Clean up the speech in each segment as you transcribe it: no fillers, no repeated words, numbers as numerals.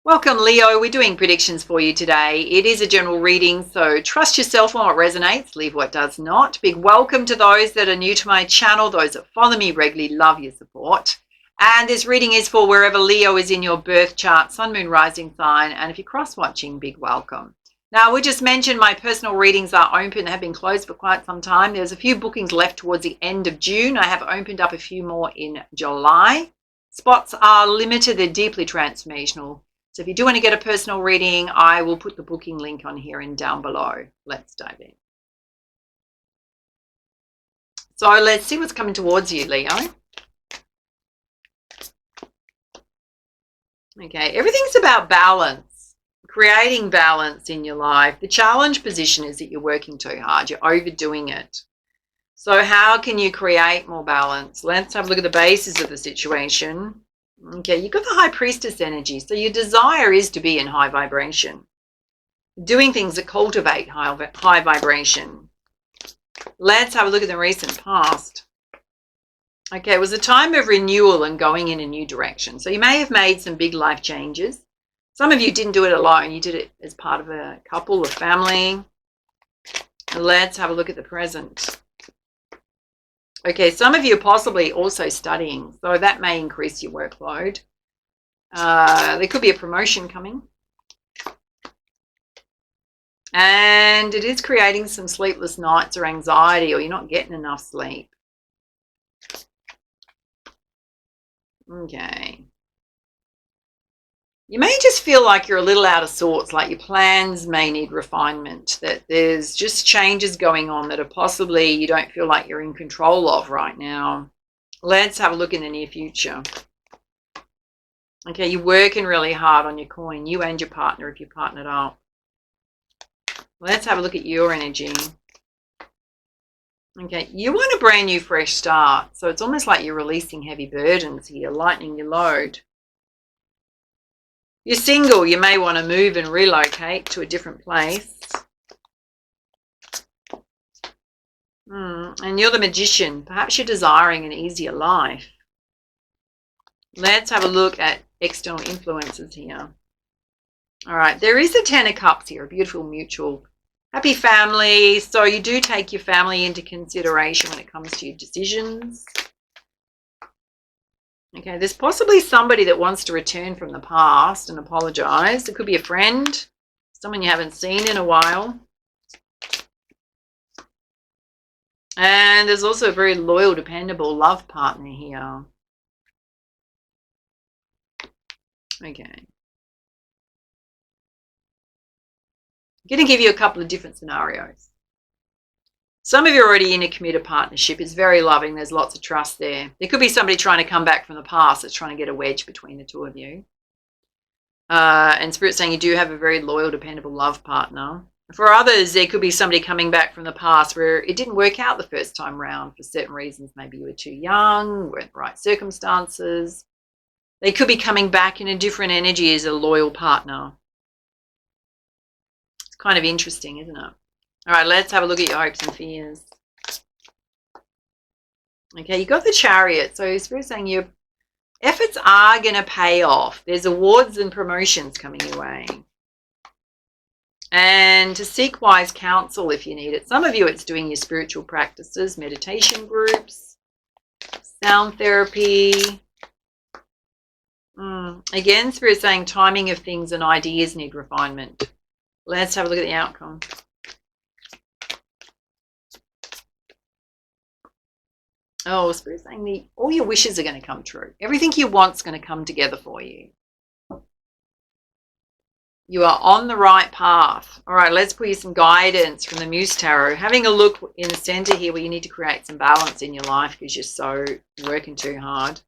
Welcome, Leo. We're doing predictions for you today. It is a general reading, so trust yourself on what resonates, leave what does not. Big welcome to those that are new to my channel, those that follow me regularly, love your support. And this reading is for wherever Leo is in your birth chart, sun, moon, rising sign. And if you're cross-watching, big welcome. Now, we just mentioned my personal readings are open, have been closed for quite some time. There's a few bookings left towards the end of June. I have opened up a few more in July. Spots are limited, they're deeply transformational. So if you do want to get a personal reading, I will put the booking link on here and down below. Let's dive in. So let's see what's coming towards you, Leo. Okay, everything's about balance, creating balance in your life. The challenge position is that you're working too hard, you're overdoing it. So how can you create more balance? Let's have a look at the basis of the situation. Okay, you've got the High Priestess energy. So your desire is to be in high vibration, doing things that cultivate high vibration. Let's have a look at the recent past. Okay, it was a time of renewal and going in a new direction. So you may have made some big life changes. Some of you didn't do it alone. You did it as part of a couple, a family. Let's have a look at the present. Okay, some of you are possibly also studying, so that may increase your workload. There could be a promotion coming. And it is creating some sleepless nights or anxiety, or you're not getting enough sleep. Okay. You may just feel like you're a little out of sorts, like your plans may need refinement, that there's just changes going on that are possibly you don't feel like you're in control of right now. Let's have a look in the near future. Okay, you're working really hard on your coin, you and your partner if you're partnered up. Let's have a look at your energy. Okay, you want a brand new fresh start. So it's almost like you're releasing heavy burdens here, lightening your load. You're single, you may want to move and relocate to a different place. And you're the Magician. Perhaps you're desiring an easier life. Let's have a look at external influences here. All right, there is a Ten of Cups here, a beautiful mutual happy family. So you do take your family into consideration when it comes to your decisions. Okay, there's possibly somebody that wants to return from the past and apologize. It could be a friend, someone you haven't seen in a while. And there's also a very loyal, dependable love partner here. Okay. I'm going to give you a couple of different scenarios. Some of you are already in a committed partnership. It's very loving. There's lots of trust there. There could be somebody trying to come back from the past that's trying to get a wedge between the two of you. And Spirit's saying you do have a very loyal, dependable love partner. For others, there could be somebody coming back from the past where it didn't work out the first time round for certain reasons. Maybe you were too young, weren't the right circumstances. They could be coming back in a different energy as a loyal partner. It's kind of interesting, isn't it? All right, let's have a look at your hopes and fears. Okay, you got the Chariot. So Spirit's saying your efforts are going to pay off. There's awards and promotions coming your way. And to seek wise counsel if you need it. Some of you, it's doing your spiritual practices, meditation groups, sound therapy. Again, Spirit's saying timing of things and ideas need refinement. Let's have a look at the outcome. Oh, Spirit's saying all your wishes are going to come true. Everything you want is going to come together for you. You are on the right path. All right, let's put you some guidance from the Muse Tarot. Having a look in the center here where you need to create some balance in your life because you're so working too hard.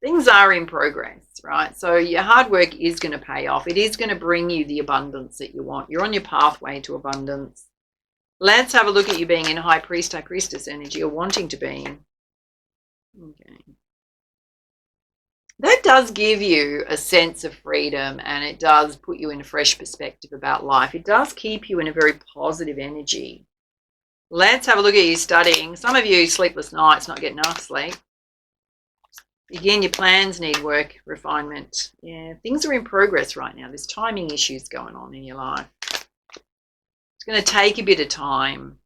Things are in progress, right? So your hard work is going to pay off. It is going to bring you the abundance that you want. You're on your pathway to abundance. Let's have a look at you being in High Priest, High Priestess energy, or wanting to be. Okay. That does give you a sense of freedom, and it does put you in a fresh perspective about life. It does keep you in a very positive energy. Let's have a look at you studying. Some of you sleepless nights, not getting enough sleep. Again, your plans need work, refinement. Yeah, things are in progress right now. There's timing issues going on in your life. It's going to take a bit of time.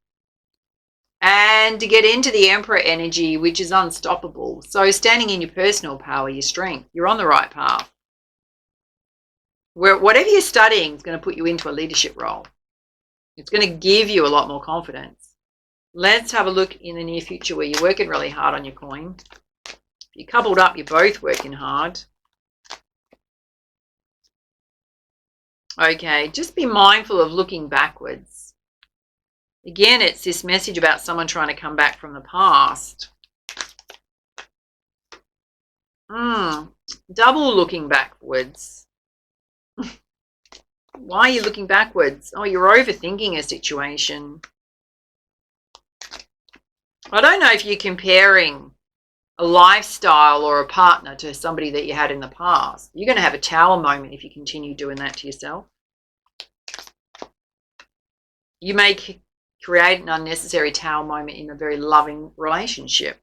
And to get into the Emperor energy, which is unstoppable. So standing in your personal power, your strength, you're on the right path. Where whatever you're studying is going to put you into a leadership role. It's going to give you a lot more confidence. Let's have a look in the near future where you're working really hard on your coin. If you're coupled up, you're both working hard. Okay, just be mindful of looking backwards. Again, it's this message about someone trying to come back from the past. Double looking backwards. Why are you looking backwards? Oh, you're overthinking a situation. I don't know if you're comparing a lifestyle or a partner to somebody that you had in the past. You're going to have a tower moment if you continue doing that to yourself. You may create an unnecessary tower moment in a very loving relationship.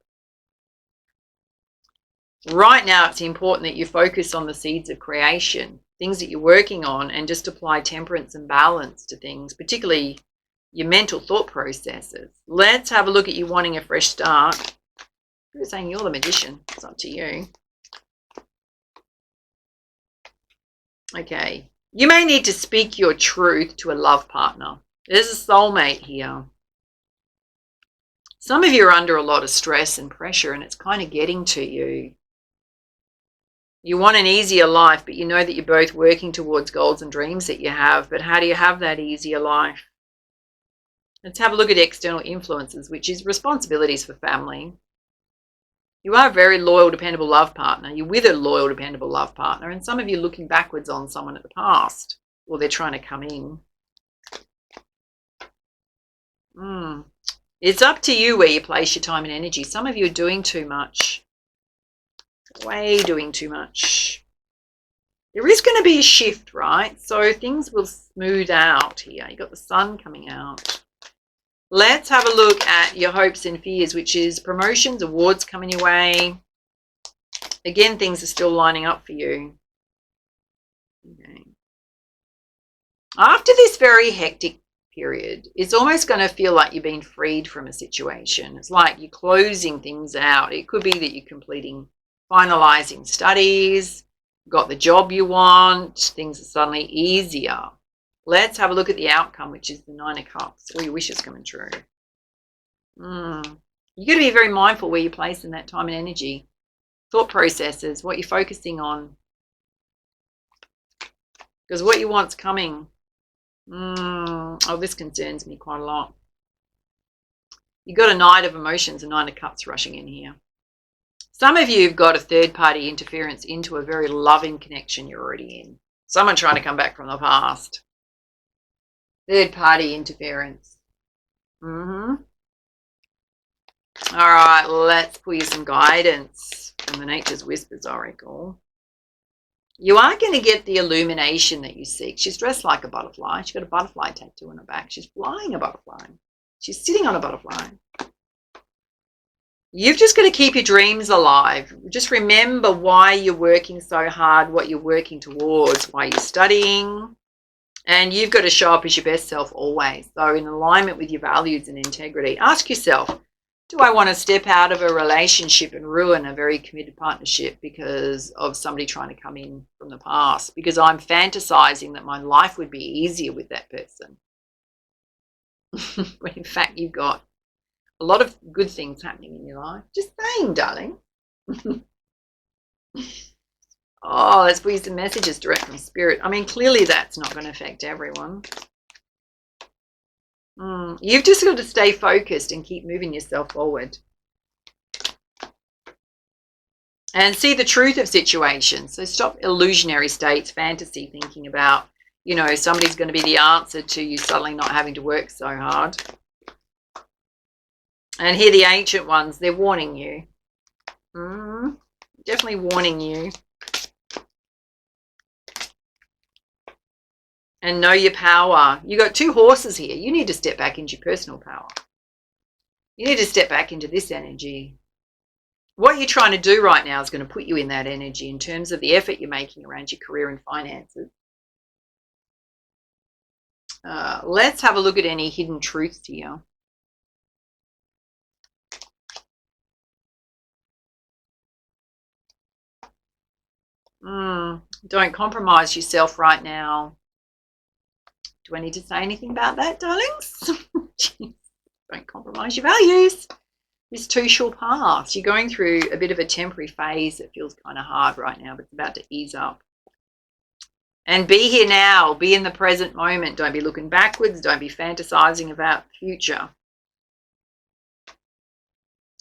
Right now, it's important that you focus on the seeds of creation, things that you're working on, and just apply temperance and balance to things, particularly your mental thought processes. Let's have a look at you wanting a fresh start. You're saying you're the magician. It's up to you. Okay. You may need to speak your truth to a love partner. There's a soulmate here. Some of you are under a lot of stress and pressure, and it's kind of getting to you. You want an easier life, but you know that you're both working towards goals and dreams that you have. But how do you have that easier life? Let's have a look at external influences, which is responsibilities for family. You are a very loyal, dependable love partner. You're with a loyal, dependable love partner. And some of you are looking backwards on someone at the past. Or they're trying to come in. It's up to you where you place your time and energy. Some of you are doing too much. Way doing too much. There is going to be a shift, right? So things will smooth out here. You've got the sun coming out. Let's have a look at your hopes and fears, which is promotions, awards coming your way. Again, things are still lining up for you. Okay. After this very hectic period, it's almost going to feel like you've been freed from a situation. It's like you're closing things out. It could be that you're finalizing studies, got the job you want, things are suddenly easier. Let's have a look at the outcome, which is the 9 of Cups. All your wishes coming true. You're going to be very mindful where you're placing that time and energy. Thought processes, what you're focusing on. Because what you want's coming. Oh, this concerns me quite a lot. You've got a Knight of Emotions, a 9 of Cups rushing in here. Some of you have got a third-party interference into a very loving connection you're already in. Someone trying to come back from the past. Third-party interference. All right, let's pull you some guidance from the Nature's Whispers Oracle. You are going to get the illumination that you seek. She's dressed like a butterfly. She's got a butterfly tattoo on her back. She's flying a butterfly. She's sitting on a butterfly. You've just got to keep your dreams alive. Just remember why you're working so hard, what you're working towards, why you're studying. And you've got to show up as your best self always. So in alignment with your values and integrity, ask yourself, do I want to step out of a relationship and ruin a very committed partnership because of somebody trying to come in from the past? Because I'm fantasizing that my life would be easier with that person. When in fact you've got a lot of good things happening in your life. Just saying, darling. Oh, let's put you some messages direct from Spirit. I mean, clearly that's not going to affect everyone. You've just got to stay focused and keep moving yourself forward. And see the truth of situations. So stop illusionary states, fantasy thinking about, you know, somebody's going to be the answer to you suddenly not having to work so hard. And here the ancient ones, they're warning you. Definitely warning you. And know your power. You got 2 horses here. You need to step back into your personal power. You need to step back into this energy. What you're trying to do right now is going to put you in that energy in terms of the effort you're making around your career and finances. Let's have a look at any hidden truths here. Don't compromise yourself right now. Do I need to say anything about that, darlings? Don't compromise your values. This too shall pass. You're going through a bit of a temporary phase that feels kind of hard right now, but it's about to ease up. And be here now. Be in the present moment. Don't be looking backwards. Don't be fantasizing about the future.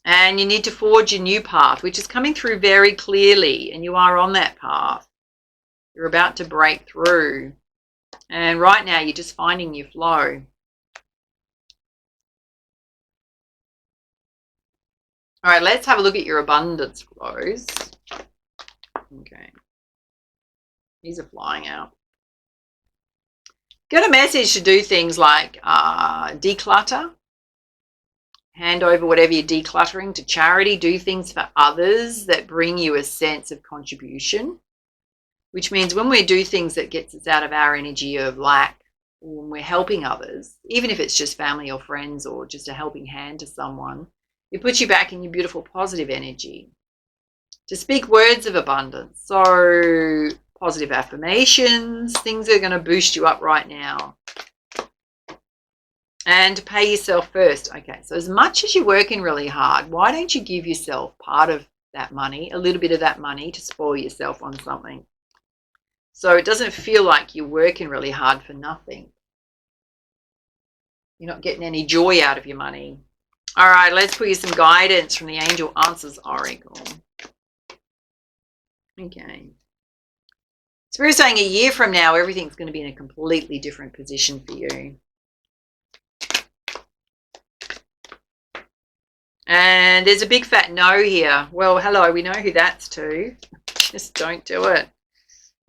And you need to forge a new path, which is coming through very clearly, and you are on that path. You're about to break through. And right now, you're just finding your flow. All right, let's have a look at your abundance flows. Okay. These are flying out. Get a message to do things like declutter. Hand over whatever you're decluttering to charity. Do things for others that bring you a sense of contribution, which means when we do things that gets us out of our energy of lack, when we're helping others, even if it's just family or friends or just a helping hand to someone, it puts you back in your beautiful positive energy. To speak words of abundance, so positive affirmations, things that are going to boost you up right now. And to pay yourself first. Okay, so as much as you're working really hard, why don't you give yourself part of that money, a little bit of that money to spoil yourself on something? So it doesn't feel like you're working really hard for nothing. You're not getting any joy out of your money. All right, let's put you some guidance from the Angel Answers Oracle. Okay. Spirit's saying a year from now, everything's going to be in a completely different position for you. And there's a big fat no here. Well, hello, we know who that's to. Just don't do it.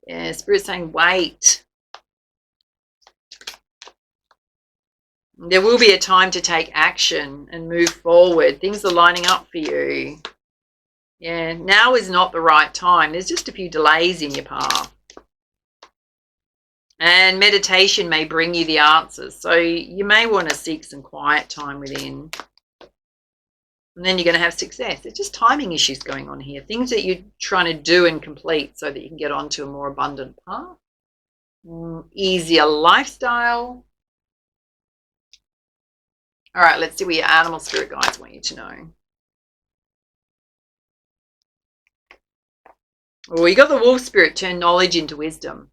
Yeah, Spirit's saying wait. There will be a time to take action and move forward. Things are lining up for you. Yeah, now is not the right time. There's just a few delays in your path. And meditation may bring you the answers. So you may want to seek some quiet time within. And then you're going to have success. It's just timing issues going on here. Things that you're trying to do and complete so that you can get onto a more abundant path. Easier lifestyle. All right, let's see what your animal spirit guides want you to know. Well, you got the wolf spirit, turn knowledge into wisdom.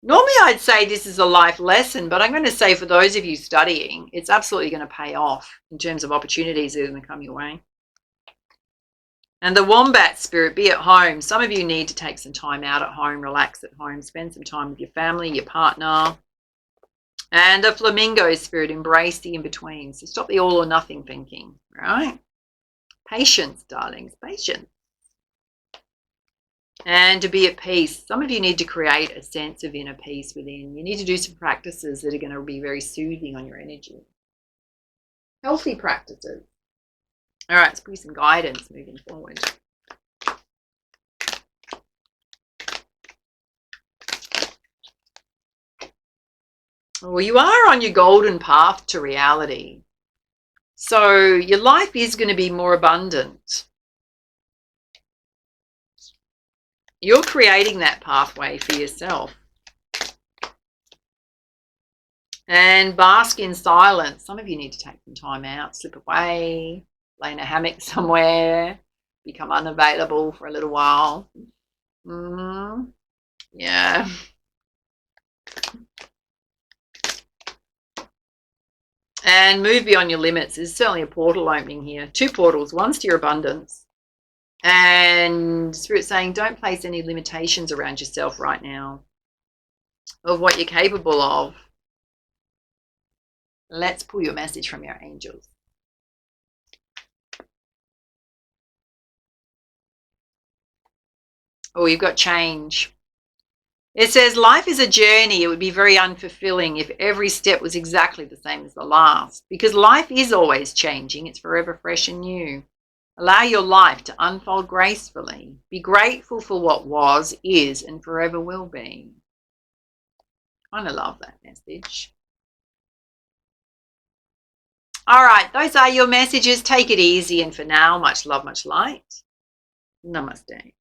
Normally I'd say this is a life lesson, but I'm going to say for those of you studying, it's absolutely going to pay off in terms of opportunities that are going to come your way. And the wombat spirit, be at home. Some of you need to take some time out at home, relax at home, spend some time with your family, your partner. And the flamingo spirit, embrace the in-between. So stop the all or nothing thinking, right? Patience, darlings, patience. And to be at peace. Some of you need to create a sense of inner peace within. You need to do some practices that are going to be very soothing on your energy. Healthy practices. All right, let's put some guidance moving forward. Well, you are on your golden path to reality. So your life is going to be more abundant. You're creating that pathway for yourself. And bask in silence. Some of you need to take some time out, slip away, lay in a hammock somewhere, become unavailable for a little while. Yeah. And move beyond your limits. There's certainly a portal opening here. 2 portals. One's to your abundance. And Spirit's saying don't place any limitations around yourself right now of what you're capable of. Let's pull your message from your angels. Oh, you've got change. It says, life is a journey. It would be very unfulfilling if every step was exactly the same as the last, because life is always changing. It's forever fresh and new. Allow your life to unfold gracefully. Be grateful for what was, is, and forever will be. I kind of love that message. All right, those are your messages. Take it easy, and for now, much love, much light. Namaste.